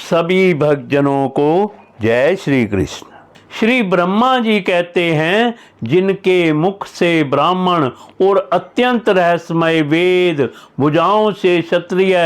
सभी भक्तजनों को जय श्री कृष्ण। श्री ब्रह्मा जी कहते हैं, जिनके मुख से ब्राह्मण और अत्यंत रहस्यमय वेद, भुजाओं से क्षत्रिय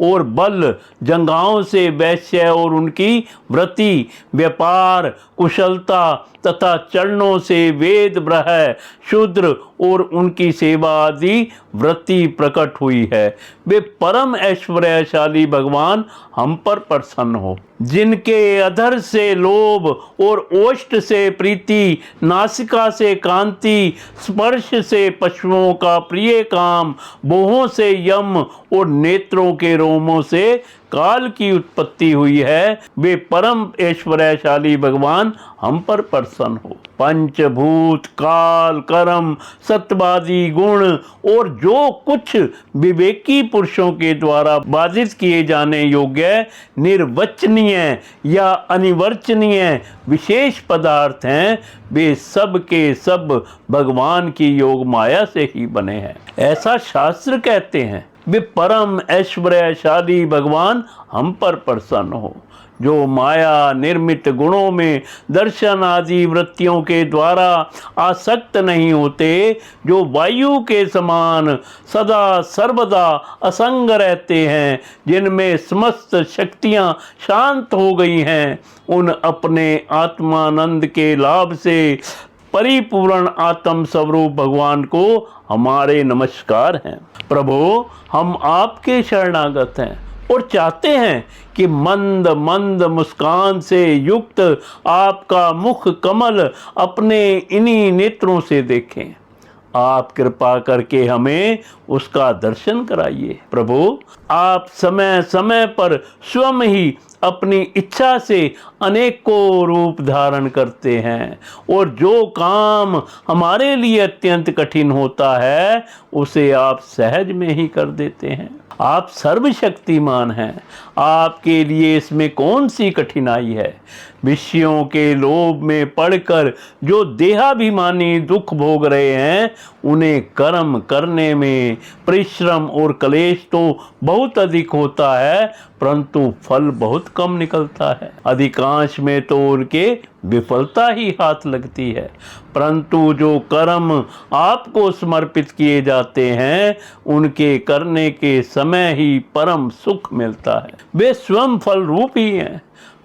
और बल, जंघाओं से वैश्य और उनकी वृत्ति, व्यापार, कुशलता तथा चरणों से वेद ब्रह, शूद्र और उनकी सेवा आदि वृत्ति प्रकट हुई है, वे परम ऐश्वर्यशाली भगवान हम पर प्रसन्न हो। जिनके अधर से लोभ और ओष्ठ से प्रीति, नासिका से कांति, स्पर्श से पशुओं का प्रिय काम, भौहों से यम और नेत्रों के रोमों से काल की उत्पत्ति हुई है, वे परम ऐश्वर्यशाली भगवान हम पर प्रसन्न हो। पंचभूत, काल, कर्म, सत्यवादी गुण और जो कुछ विवेकी पुरुषों के द्वारा बाधित किए जाने योग्य, निर्वचनीय या अनिवर्चनीय विशेष पदार्थ हैं, वे सब के सब भगवान की योग माया से ही बने हैं, ऐसा शास्त्र कहते हैं। वे परम ऐश्वर्यशाली भगवान हम पर प्रसन्न हो, जो माया निर्मित गुणों में दर्शन आदि वृत्तियों के द्वारा आसक्त नहीं होते, जो वायु के समान सदा सर्वदा असंग रहते हैं, जिनमें समस्त शक्तियां शांत हो गई हैं, उन अपने आत्मानंद के लाभ से परिपूर्ण आत्म स्वरूप भगवान को हमारे नमस्कार हैं। प्रभु, हम आपके शरणागत हैं और चाहते हैं कि मंद मंद मुस्कान से युक्त आपका मुख कमल अपने इन्हीं नेत्रों से देखें। आप कृपा करके हमें उसका दर्शन कराइए। प्रभु, आप समय समय पर स्वयं ही अपनी इच्छा से अनेकों रूप धारण करते हैं और जो काम हमारे लिए अत्यंत कठिन होता है, उसे आप सहज में ही कर देते हैं। आप सर्वशक्तिमान हैं, आपके लिए इसमें कौन सी कठिनाई है। विषयों के लोभ में पड़कर जो देहाभिमानी दुख भोग रहे हैं, उन्हें कर्म करने में परिश्रम और क्लेश तो बहुत अधिक होता है, परंतु फल बहुत कम निकलता है। अधिकांश में तो उनके विफलता ही हाथ लगती है, परंतु जो कर्म आपको समर्पित किए जाते हैं, उनके करने के समय ही परम सुख मिलता है। वे स्वयं फल रूप ही हैं।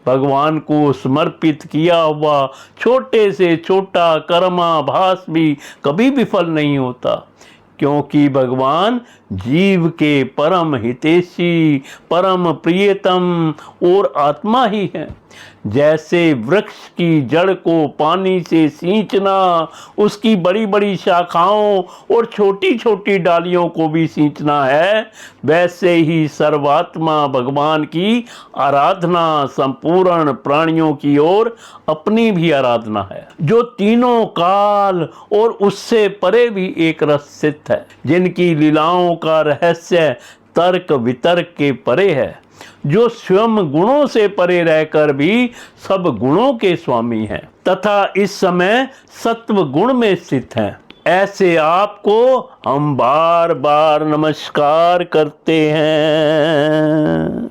भगवान को समर्पित किया हुआ छोटे से छोटा कर्माभास भी कभी विफल नहीं होता, क्योंकि भगवान जीव के परम हितैषी, परम प्रियतम और आत्मा ही है। जैसे वृक्ष की जड़ को पानी से सींचना, उसकी बड़ी बड़ी शाखाओं और छोटी छोटी डालियों को भी सींचना है, वैसे ही सर्वात्मा भगवान की आराधना संपूर्ण प्राणियों की ओर अपनी भी आराधना है, जो तीनों काल और उससे परे भी एक रस स्थित है, जिनकी लीलाओं का रहस्य तर्क वितर्क के परे है, जो स्वयं गुणों से परे रहकर भी सब गुणों के स्वामी हैं तथा इस समय सत्व गुण में स्थित हैं। ऐसे आपको हम बार बार नमस्कार करते हैं।